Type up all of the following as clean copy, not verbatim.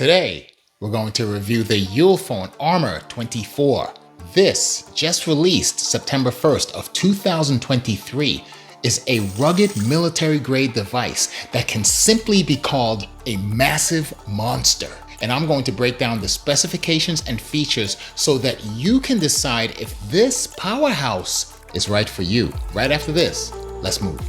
Today, we're going to review the Ulefone Armor 24. This, just released September 1st of 2023, is a rugged military-grade device that can simply be called a massive monster. And I'm going to break down the specifications and features so that you can decide if this powerhouse is right for you. Right after this, let's move.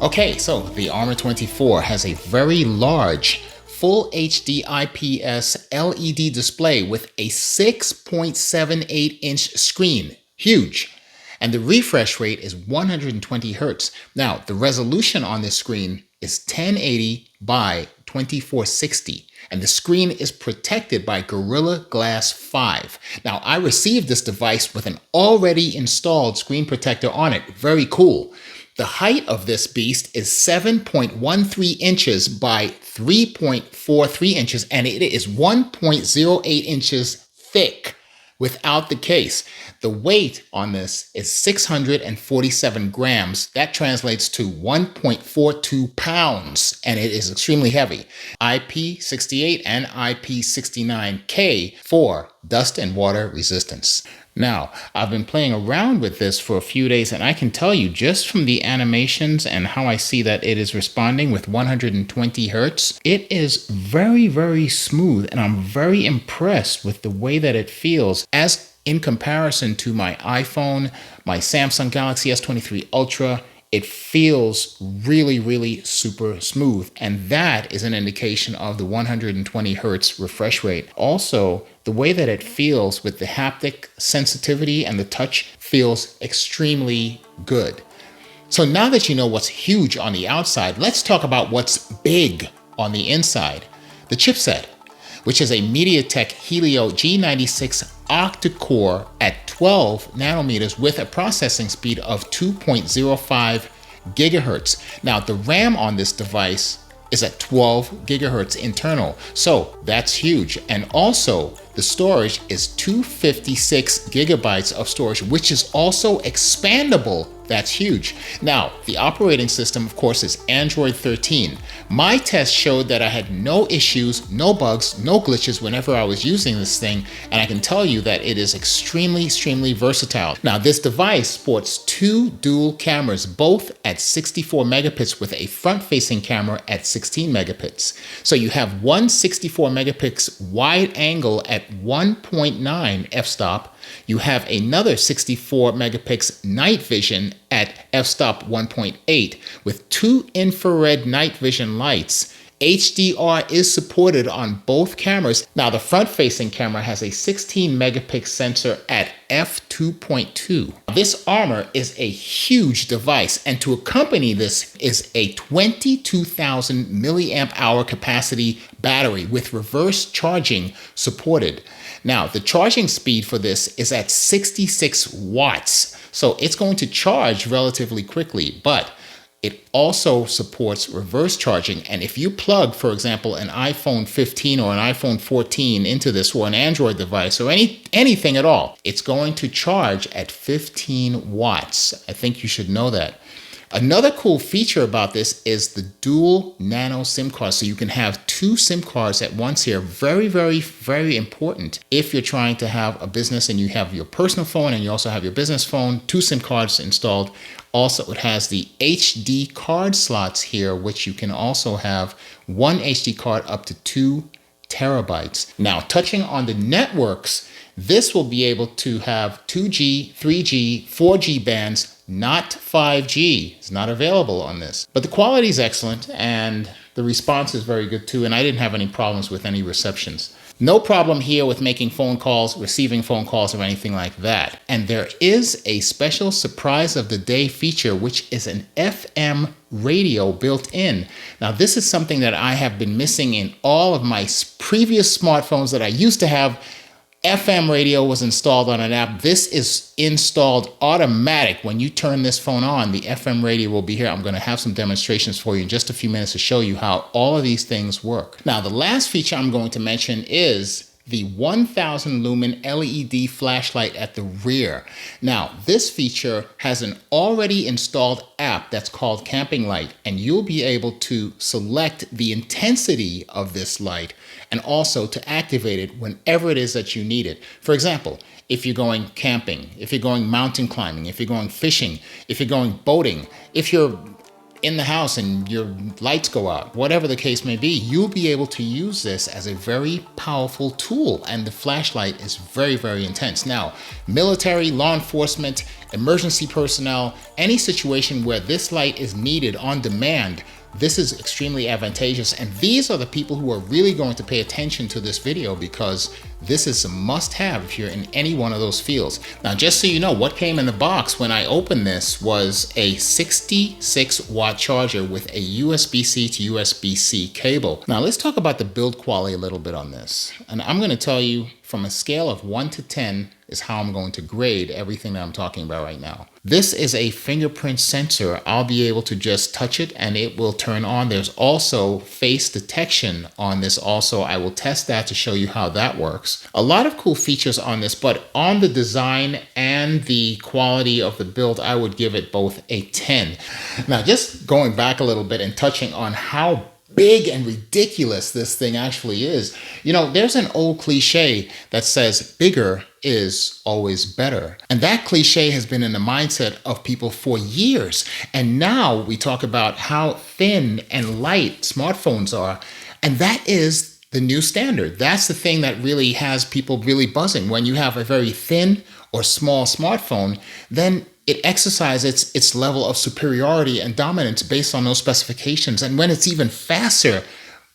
Okay, so the Armor 24 has a very large full HD IPS LED display with a 6.78-inch screen. Huge. And the refresh rate is 120 Hertz. Now, the resolution on this screen is 1080 by 2460. And the screen is protected by Gorilla Glass 5. Now, I received this device with an already installed screen protector on it. Very cool. The height of this beast is 7.13 inches by 3.43 inches, and it is 1.08 inches thick without the case. The weight on this is 647 grams. That translates to 1.42 pounds, and it is extremely heavy. IP68 and IP69K for dust and water resistance. Now, I've been playing around with this for a few days, and I can tell you just from the animations and how I see that it is responding with 120 Hertz, it is very, very smooth, and I'm very impressed with the way that it feels as in comparison to my iPhone, my Samsung Galaxy S23 Ultra. It feels really, really super smooth. And that is an indication of the 120 Hertz refresh rate. Also, the way that it feels with the haptic sensitivity and the touch feels extremely good. So now that you know what's huge on the outside, let's talk about what's big on the inside. The chipset, which is a MediaTek Helio G96 octa-core at 12 nanometers with a processing speed of 2.05 gigahertz. Now, the RAM on this device is at 12 gigahertz internal, so that's huge. And also, the storage is 256 gigabytes of storage, which is also expandable. That's huge. Now, the operating system, of course, is Android 13. My test showed that I had no issues, no bugs, no glitches whenever I was using this thing, and I can tell you that it is extremely, extremely versatile. Now, this device sports two dual cameras, both at 64 megapixels with a front-facing camera at 16 megapixels. So you have one 64 megapixel wide angle at 1.9 f-stop. You have another 64 megapixel night vision at f-stop 1.8 with two infrared night vision lights. HDR is supported on both cameras. Now, the front-facing camera has a 16 megapixel sensor at f2.2. This Armor is a huge device, and to accompany this is a 22,000 milliamp hour capacity battery with reverse charging supported. Now, the charging speed for this is at 66 watts, so it's going to charge relatively quickly, but it also supports reverse charging. And if you plug, for example, an iPhone 15 or an iPhone 14 into this, or an Android device, or anything at all, it's going to charge at 15 watts. I think you should know that. Another cool feature about this is the dual nano SIM cards. So you can have two SIM cards at once here. Very, very, very important if you're trying to have a business and you have your personal phone and you also have your business phone, two SIM cards installed. Also, it has the HD card slots here, which you can also have one HD card up to 2 terabytes. Now, touching on the networks, this will be able to have 2G, 3G, 4G bands, not 5G. It's not available on this. But the quality is excellent and the response is very good too, and I didn't have any problems with any receptions. No problem here with making phone calls, receiving phone calls, or anything like that. And there is a special surprise of the day feature, which is an FM radio built in. Now, this is something that I have been missing in all of my previous smartphones that I used to have. FM radio was installed on an app. This is installed automatic. When you turn this phone on, the FM radio will be here. I'm going to have some demonstrations for you in just a few minutes to show you how all of these things work. Now, the last feature I'm going to mention is the 1000 lumen LED flashlight at the rear. Now, this feature has an already installed app that's called Camping Light, and you'll be able to select the intensity of this light and also to activate it whenever it is that you need it. For example, if you're going camping, if you're going mountain climbing, if you're going fishing, if you're going boating, if you're in the house and your lights go out, whatever the case may be, you'll be able to use this as a very powerful tool. And the flashlight is very, very intense. Now, military, law enforcement, emergency personnel, any situation where this light is needed on demand, this is extremely advantageous. And these are the people who are really going to pay attention to this video, because this is a must-have if you're in any one of those fields. Now, just so you know, what came in the box when I opened this was a 66-watt charger with a USB-C to USB-C cable. Now, let's talk about the build quality a little bit on this. And I'm going to tell you from a scale of 1 to 10 is how I'm going to grade everything that I'm talking about right now. This is a fingerprint sensor. I'll be able to just touch it and it will turn on. There's also face detection on this also. I will test that to show you how that works. A lot of cool features on this, but on the design and the quality of the build, I would give it both a 10. Now, just going back a little bit and touching on how big and ridiculous this thing actually is. You know, there's an old cliche that says bigger is always better. And that cliche has been in the mindset of people for years. And now we talk about how thin and light smartphones are. And that is the new standard. That's the thing that really has people really buzzing. When you have a very thin or small smartphone, then it exercises its level of superiority and dominance based on those specifications. And when it's even faster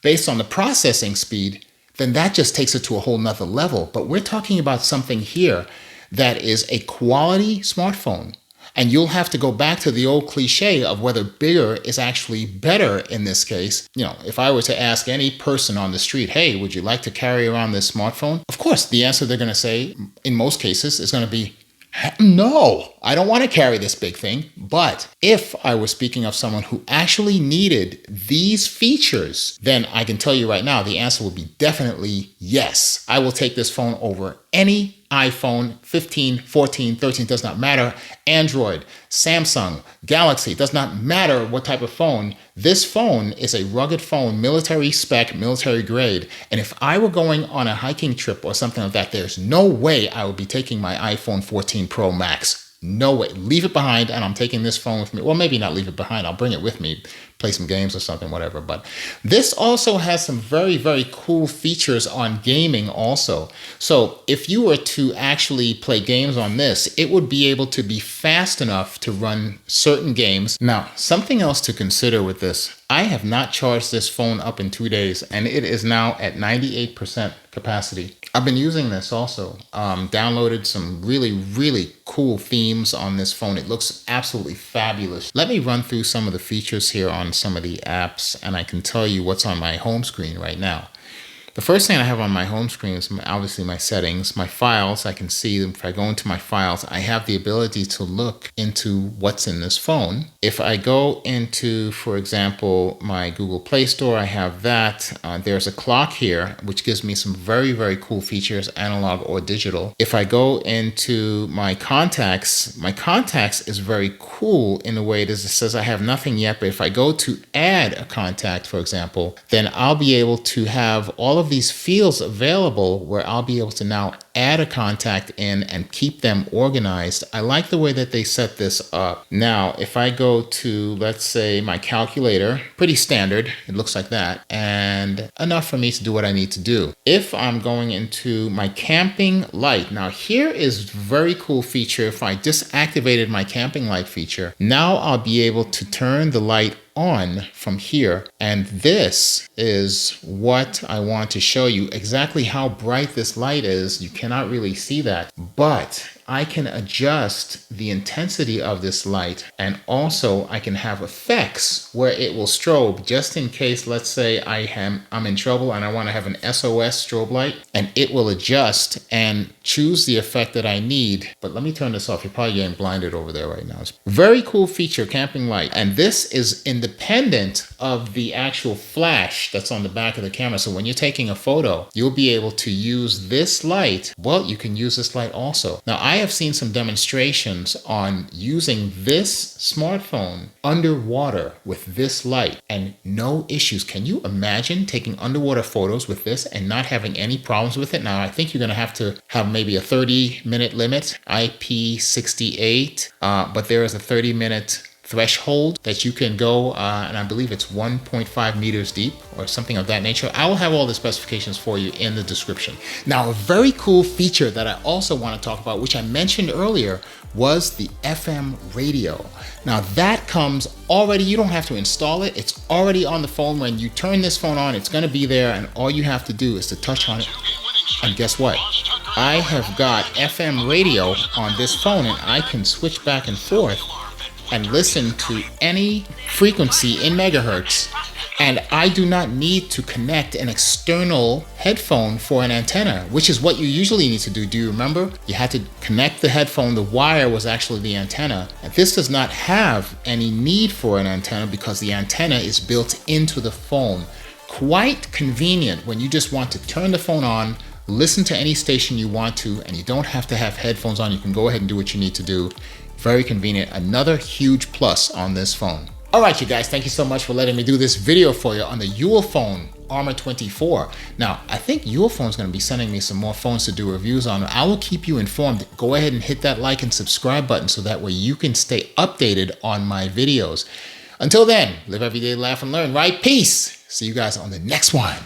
based on the processing speed, then that just takes it to a whole nother level. But we're talking about something here that is a quality smartphone. And you'll have to go back to the old cliche of whether bigger is actually better in this case. You know, if I were to ask any person on the street, hey, would you like to carry around this smartphone? Of course, the answer they're going to say in most cases is going to be, no, I don't want to carry this big thing. But if I were speaking of someone who actually needed these features, then I can tell you right now, the answer will be definitely yes. I will take this phone over any iPhone 15, 14, 13, does not matter. Android, Samsung, Galaxy, does not matter what type of phone. This phone is a rugged phone, military spec, military grade. And if I were going on a hiking trip or something like that, there's no way I would be taking my iPhone 14 Pro Max. No way. Leave it behind, and I'm taking this phone with me. Well, maybe not leave it behind. I'll bring it with me, play some games or something, whatever. But this also has some very, very cool features on gaming also. So if you were to actually play games on this, it would be able to be fast enough to run certain games. Now, something else to consider with this, I have not charged this phone up in 2 days, and it is now at 98% capacity. I've been using this also. Downloaded some really, really cool themes on this phone. It looks absolutely fabulous. Let me run through some of the features here on some of the apps, and I can tell you what's on my home screen right now. The first thing I have on my home screen is obviously my settings, my files. I can see them. If I go into my files, I have the ability to look into what's in this phone. If I go into, for example, my Google Play Store, I have that. There's a clock here, which gives me some very, very cool features, analog or digital. If I go into my contacts is very cool in the way it is. It says I have nothing yet, but if I go to add a contact, for example, then I'll be able to have all of these fields available where I'll be able to now add a contact in and keep them organized. I like the way that they set this up. Now, if I go to, let's say, my calculator, pretty standard, it looks like that, and enough for me to do what I need to do. If I'm going into my camping light, now here is a very cool feature. If I disactivated my camping light feature, now I'll be able to turn the light on from here, and this is what I want to show you, exactly how bright this light is. You cannot really see that, but I can adjust the intensity of this light, and also I can have effects where it will strobe just in case, let's say I'm in trouble and I want to have an SOS strobe light, and it will adjust and choose the effect that I need. But let me turn this off. You're probably getting blinded over there right now. It's a very cool feature, camping light. And this is independent of the actual flash that's on the back of the camera. So when you're taking a photo, you'll be able to use this light. Well, you can use this light also. Now, I have seen some demonstrations on using this smartphone underwater with this light and no issues. Can you imagine taking underwater photos with this and not having any problems with it? Now, I think you're going to have maybe a 30-minute limit, IP68, but there is a 30-minute threshold that you can go, and I believe it's 1.5 meters deep or something of that nature. I will have all the specifications for you in the description. Now, a very cool feature that I also want to talk about, which I mentioned earlier, was the FM radio. Now that comes already, you don't have to install it. It's already on the phone. When you turn this phone on, it's going to be there, and all you have to do is to touch on it. And guess what? I have got FM radio on this phone, and I can switch back and forth and listen to any frequency in megahertz. And I do not need to connect an external headphone for an antenna, which is what you usually need to do. Do you remember? You had to connect the headphone. The wire was actually the antenna. And this does not have any need for an antenna because the antenna is built into the phone. Quite convenient when you just want to turn the phone on, listen to any station you want to, and you don't have to have headphones on. You can go ahead and do what you need to do. Very convenient. Another huge plus on this phone. All right, you guys, thank you so much for letting me do this video for you on the Ulefone Armor 24. Now, I think Ulefone is going to be sending me some more phones to do reviews on. I will keep you informed. Go ahead and hit that like and subscribe button so that way you can stay updated on my videos. Until then, live every day, laugh and learn, right? Peace. See you guys on the next one.